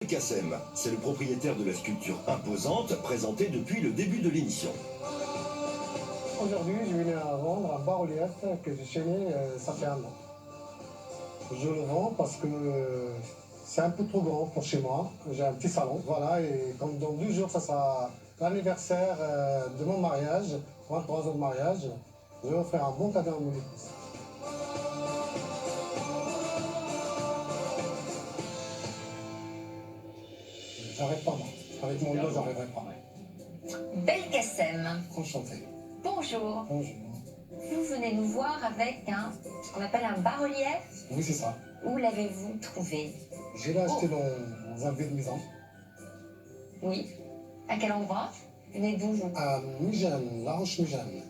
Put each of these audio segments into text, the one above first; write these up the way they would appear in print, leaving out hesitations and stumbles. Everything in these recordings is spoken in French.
Belkacem, c'est le propriétaire de la sculpture imposante présentée depuis le début de l'émission. Aujourd'hui, je venais à vendre un bas-relief que j'ai chaîné, ça fait 1 an. Je le vends parce que c'est un peu trop grand pour chez moi. J'ai un petit salon, voilà, et comme dans 2 jours, ça sera l'anniversaire de mon mariage, 23 ans de mariage, je vais offrir un bon cadeau à mon épouse. J'arrête pas, moi. Avec mon dos, j'arriverai pas. Belkacem. Enchanté. Bonjour. Bonjour. Vous venez nous voir avec ce qu'on appelle un bas-relief. Oui, c'est ça. Où l'avez-vous trouvé? Je l'ai acheté dans un vieux de maison. Oui. À quel endroit? Venez d'où, vous? À Mugène, La Roche-Mugène.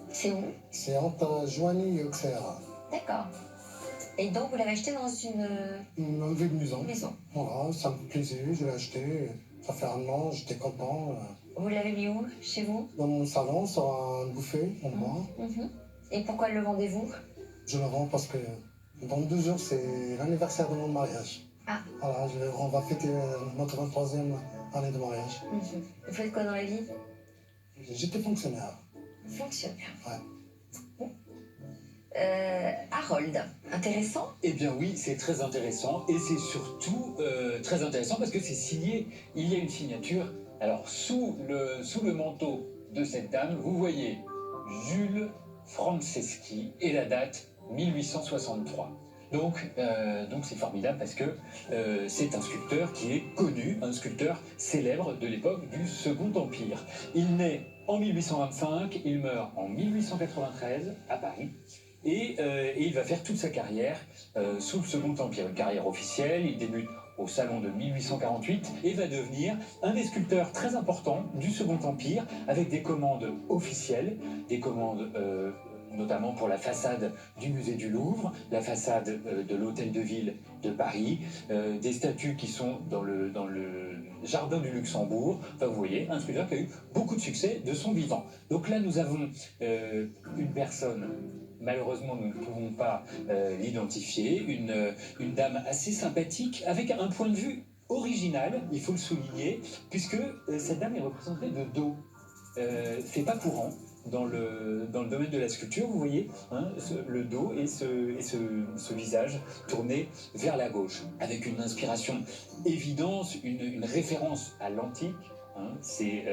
C'est où? C'est entre Joigny et Auxerre. D'accord. Et donc, vous l'avez acheté dans une Une vieille maison. maison. Voilà, ça me plaisait, je l'ai acheté. Ça fait 1 an, j'étais content. Vous l'avez mis où? Chez vous? Dans mon salon, sur un buffet, en bois. Mhm. Et pourquoi le vendez-vous? Je le rends parce que dans 2 jours, c'est l'anniversaire de mon mariage. Ah. Voilà, on va fêter notre 23e année de mariage. Mhm. Vous faites quoi dans la vie? J'étais fonctionnaire. Fonctionnaire. Ouais. Harold, intéressant? Eh bien oui, c'est très intéressant et c'est surtout très intéressant parce que c'est signé, il y a une signature. Alors sous le manteau de cette dame, vous voyez Jules Franceschi et la date 1863. Donc c'est formidable parce que c'est un sculpteur qui est connu, un sculpteur célèbre de l'époque du Second Empire. Il naît en 1825, il meurt en 1893 à Paris. Et il va faire toute sa carrière sous le Second Empire, une carrière officielle. Il débute au Salon de 1848 et va devenir un des sculpteurs très importants du Second Empire, avec des commandes officielles, des commandes notamment pour la façade du musée du Louvre, la façade de l'Hôtel de Ville de Paris, des statues qui sont dans le jardin du Luxembourg. Enfin, vous voyez, un sculpteur qui a eu beaucoup de succès de son vivant. Donc là, nous avons une personne. Malheureusement, nous ne pouvons pas l'identifier. Une dame assez sympathique, avec un point de vue original, il faut le souligner, puisque cette dame est représentée de dos. C'est pas courant dans le domaine de la sculpture, vous voyez, hein, le dos et ce visage tourné vers la gauche, avec une inspiration évidente, une référence à l'antique. Hein, ces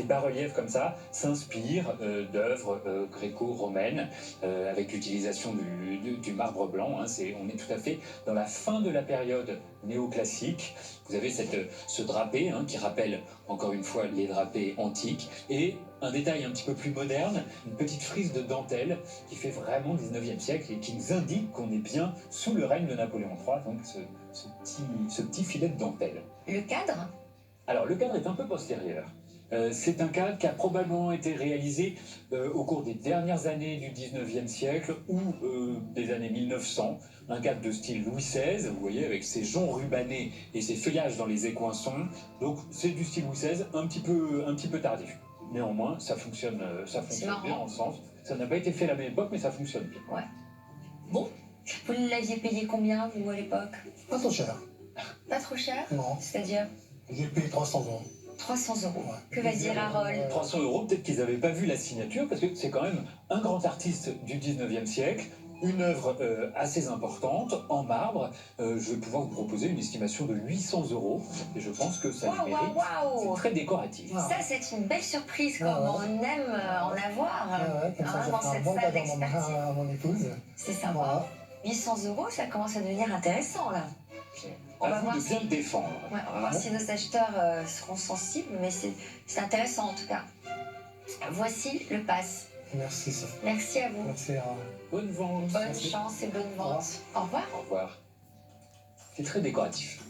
bas-reliefs comme ça s'inspirent d'œuvres gréco-romaines avec l'utilisation du marbre blanc. Hein, on est tout à fait dans la fin de la période néoclassique. Vous avez ce drapé qui rappelle encore une fois les drapés antiques et un détail un petit peu plus moderne, une petite frise de dentelle qui fait vraiment 19e siècle et qui nous indique qu'on est bien sous le règne de Napoléon III, donc ce petit filet de dentelle. Le cadre? Alors, le cadre est un peu postérieur. C'est un cadre qui a probablement été réalisé au cours des dernières années du 19e siècle ou des années 1900. Un cadre de style Louis XVI, vous voyez, avec ses joncs rubanés et ses feuillages dans les écoinçons. Donc, c'est du style Louis XVI, un petit peu tardif. Néanmoins, ça fonctionne bien en sens. Ça n'a pas été fait à la même époque, mais ça fonctionne bien. Ouais. Bon, vous l'aviez payé combien, vous, à l'époque? Pas trop cher. Pas trop cher? Non. C'est-à-dire? J'ai payé 300 €. 300 €. Ouais. Que va dire Harold? 300 €, peut-être qu'ils n'avaient pas vu la signature, parce que c'est quand même un grand artiste du 19e siècle, une œuvre assez importante, en marbre. Je vais pouvoir vous proposer une estimation de 800 €, et je pense que ça le mérite. Waouh! C'est très décoratif. Ça, c'est une belle surprise, comme Ah ouais. on aime en avoir Comme ça, je dans ferai un cette bon salle cadeau d'expertise. à mon épouse. C'est sympa. Voilà. 800 €, ça commence à devenir intéressant, là. On À va vous voir de si... bien le défendre. Ouais, on va voir si nos acheteurs seront sensibles, mais c'est intéressant en tout cas. Voici le pass. Merci, Sophie. Merci à vous. Merci à... Bonne vente. Bonne Merci. chance et bonne vente. Au revoir. Au revoir. C'est très décoratif.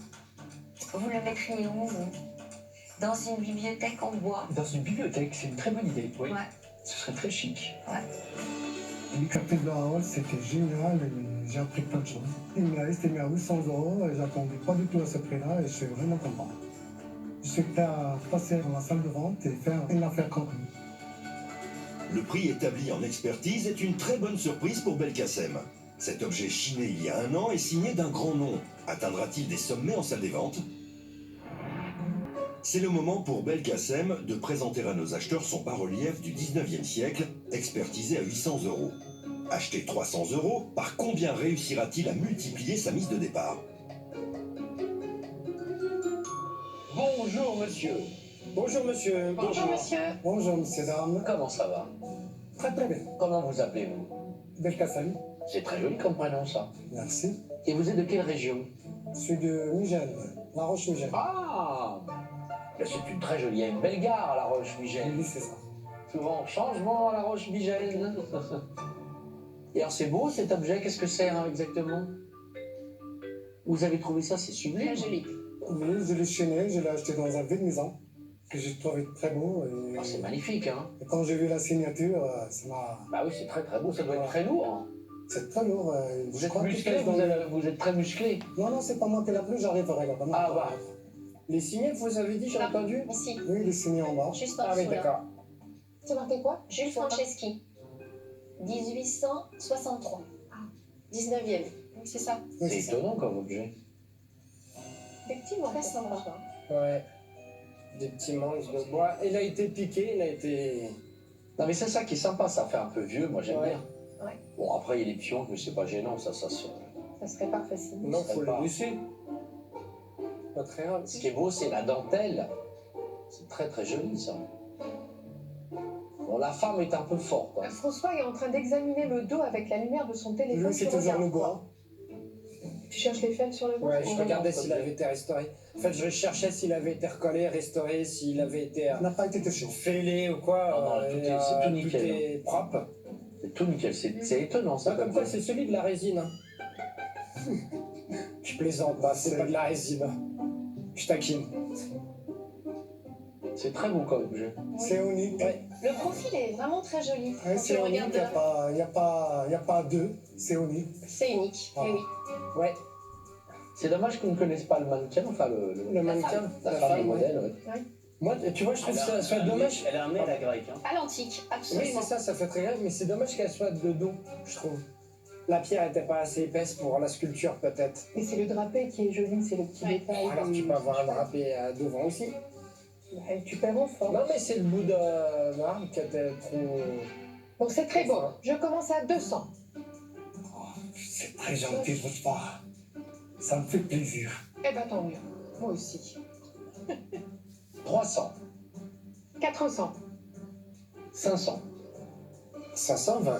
Vous le mettriez où, vous? Dans une bibliothèque en bois? Dans une bibliothèque, c'est une très bonne idée. Oui. Ouais. Ce serait très chic. Le capitaine de Harold, c'était génial. J'ai appris plein de choses. Il m'a estimé à 800 € et j'attendais pas du tout à ce prix-là et je suis vraiment content. Je suis prêt à passer dans la salle de vente et faire une affaire concrète. Le prix établi en expertise est une très bonne surprise pour Belkacem. Cet objet chiné il y a un an est signé d'un grand nom. Atteindra-t-il des sommets en salle des ventes? C'est le moment pour Belkacem de présenter à nos acheteurs son bas-relief du 19e siècle, expertisé à 800 €. Acheté 300 €, par combien réussira-t-il à multiplier sa mise de départ? Bonjour monsieur. Bonjour monsieur. Bonjour monsieur. Bonjour, messieurs, dames. Comment ça va? Très très bien. Comment vous appelez-vous? Belkacem, C'est très joli comme prénom ça. merci. Et vous êtes de quelle région? Je suis de Mugène, La Roche-Mugène. Ah, ben, c'est une très jolie, il y a une belle gare à La Roche-Migène. Oui, c'est ça. Souvent, changement à La Roche-Migène. Et alors c'est beau cet objet, qu'est-ce que c'est hein, exactement? Vous avez trouvé ça, c'est sublime. Très joli. Oui, je l'ai chiné, je l'ai acheté dans un vide maison, que j'ai trouvé très beau. Ah, c'est magnifique, hein? Et quand j'ai vu la signature, ça m'a... Bah oui, c'est très très beau, ça doit être très lourd. Hein. C'est très lourd. Vous je êtes crois que musclé, c'est dans- vous êtes très musclé. Non, non, c'est pas moi qui l'a pris, j'arriverai là-bas. Non, Ah, pas bah. moi. Les signets, vous avez dit, j'ai Ah. entendu? Ici, Oui, il est signé en bas. juste en Ah oui, dessous, là. d'accord. C'est marqué quoi? Jules Franceschi, 1863. 19e. Oui, c'est ça. Oui, C'est c'est ça. étonnant comme objet. Effectivement, très sympa. Ouais. Des petits manches de bois. Il a été piqué, il a été... Non mais c'est ça qui est sympa, ça fait un peu vieux, moi j'aime Ouais. bien. Ouais. Bon après il y a les pions, mais c'est pas gênant, ça se... Ça se répare facilement. Non, serait faut pas- le laisser. Pas très grave. Ce qui est beau, c'est la dentelle. C'est très très joli ça. Bon, la femme est un peu forte. Hein. François est en train d'examiner le dos avec la lumière de son téléphone. Lui, c'est Tu toujours regardes le quoi? bois. Tu cherches les fêtes sur le dos? Ouais, je non, regardais non, s'il pas avait bien. été restauré. En fait, je cherchais s'il avait été recollé, restauré, s'il avait été Il n'a pas été touché. fêlé ou quoi. Non, non, tout est- c'est tout nickel, Tout est propre. C'est tout nickel, c'est étonnant ça. Ça, comme quoi, c'est celui de la résine. Hein. Je plaisante pas, c'est pas de la résine. Je taquine. C'est très beau comme objet. C'est unique. Ouais. Le profil est vraiment très joli. Ouais, Quand c'est tu unique, regardes, il n'y a pas deux, c'est unique. c'est unique. Ah. Eh oui. Ouais. C'est dommage qu'on ne connaisse pas le mannequin, enfin Le mannequin, la femme, le ouais. modèle. Ouais. Moi, tu vois, je trouve ça soit dommage. Elle a un nez à la grecque. Hein. À l'antique, Oui, absolument. c'est ça fait très grave, mais c'est dommage qu'elle soit de dos, je trouve. La pierre n'était pas assez épaisse pour la sculpture, peut-être. Et c'est le drapé qui est joli, c'est le petit Ouais. détail. Alors tu peux avoir un drapé devant aussi. Tu perds en forme. Non, mais c'est le bout de l'arbre qui était trop. Donc c'est très beau. Je commence à 200. Oh, c'est très gentil de votre part. Ça me fait plaisir. Eh ben tant mieux. Moi aussi. 300, 400. 500. 520.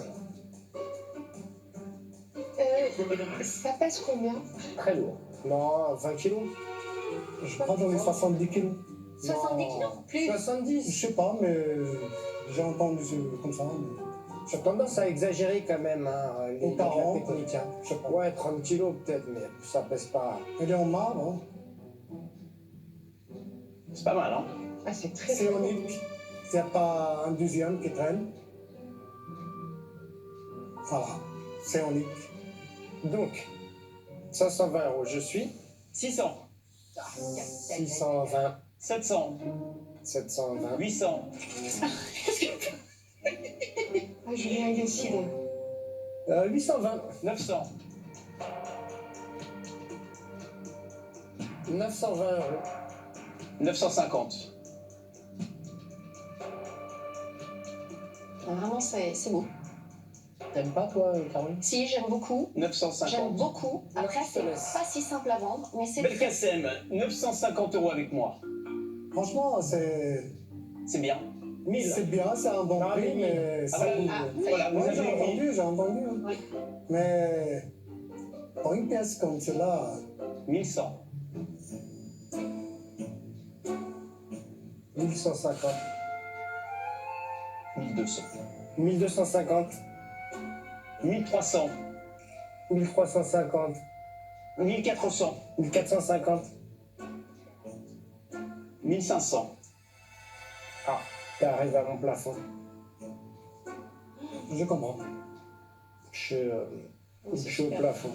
Ça pèse combien? Très lourd. Non, 20 kilos. Je crois dans les 70 kilos. 70 kilos. Plus. 70. Je sais pas, mais j'ai entendu comme ça. Mais... J'ai tendance à exagérer quand même, hein, les Ou 40, techniques. Hein. je sais pas. Ouais, 30 kilos peut-être, mais ça pèse pas. Elle est en marbre, hein. C'est pas mal, hein? Ah, c'est très C'est beau. unique. Il n'y a pas un deuxième qui traîne. Voilà, c'est unique. Donc, 520 €, je suis. 600, 620, 700, 720. 800, Ah, Julien est décidé. 820, 900, 920 €. 950. Vraiment, c'est beau. T'aimes pas toi, Caroline? Si, j'aime beaucoup. 950. J'aime beaucoup. Après, je te c'est laisse. pas si simple à vendre, mais c'est très... Belkacem, 950 € avec moi. Franchement, c'est 1000. bien, c'est un bon Ah, prix, mais mais Ah, ça bah, coûte. voilà, vous Ouais, avez j'ai entendu. Hein. Oui. Mais pour une pièce comme celle-là, 1100, 1150. 1200, 1250. 1300, 1350. 1400, 1450. 1500. Ah, t'arrives à mon plafond. je comprends. Je suis au plafond.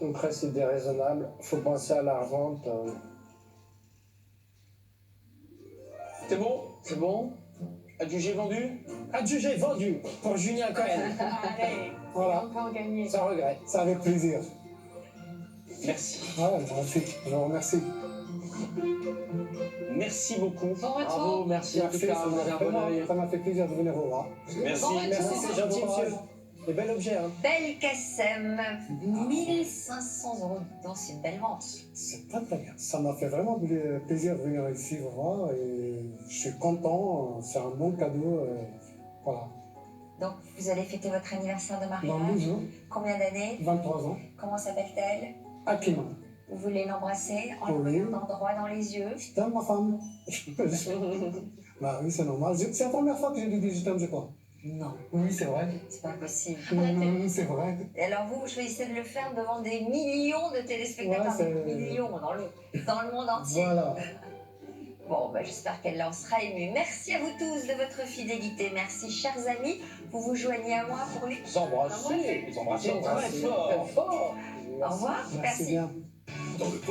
Après, c'est déraisonnable. Faut penser à la revente. C'est bon? C'est bon? Adjugé vendu? Adjugé vendu pour Julien Cohen. Allez, Voilà. encore gagné. Sans regret. C'est avec plaisir. Merci. Ouais, magnifique. Je vous remercie. Merci beaucoup. Bon retour. Bravo, merci en tout cas, vous avez un bon œil. Ça m'a fait plaisir de venir vous voir. Merci. Bon retour. Merci, c'est gentil, monsieur. Et bel objet, hein. Belkacem, 1500 €. Donc c'est une belle vente. C'est très très bien. Ça m'a fait vraiment plaisir de venir ici vous voir et je suis content. C'est un bon cadeau. Voilà. Donc vous allez fêter votre anniversaire de Dans mariage. 12 jours, Combien d'années? 23 ans, Comment s'appelle-t-elle? Akima. Vous voulez l'embrasser en Oui. le regardant droit dans les yeux? Je t'aime ma femme. Bah oui, c'est normal. C'est la première fois que j'ai dit je t'aime, je crois. Non, Oui, c'est vrai. c'est pas possible. C'est vrai. Et alors vous choisissez de le faire devant des millions de téléspectateurs, Ouais, des c'est- millions dans le monde entier. Voilà. Bon, bah, j'espère qu'elle en sera émue. Merci à vous tous de votre fidélité. Merci, chers amis. Vous vous joignez à moi pour lui. Vous embrassez très fort. Au revoir. Merci bien. Dans le prochain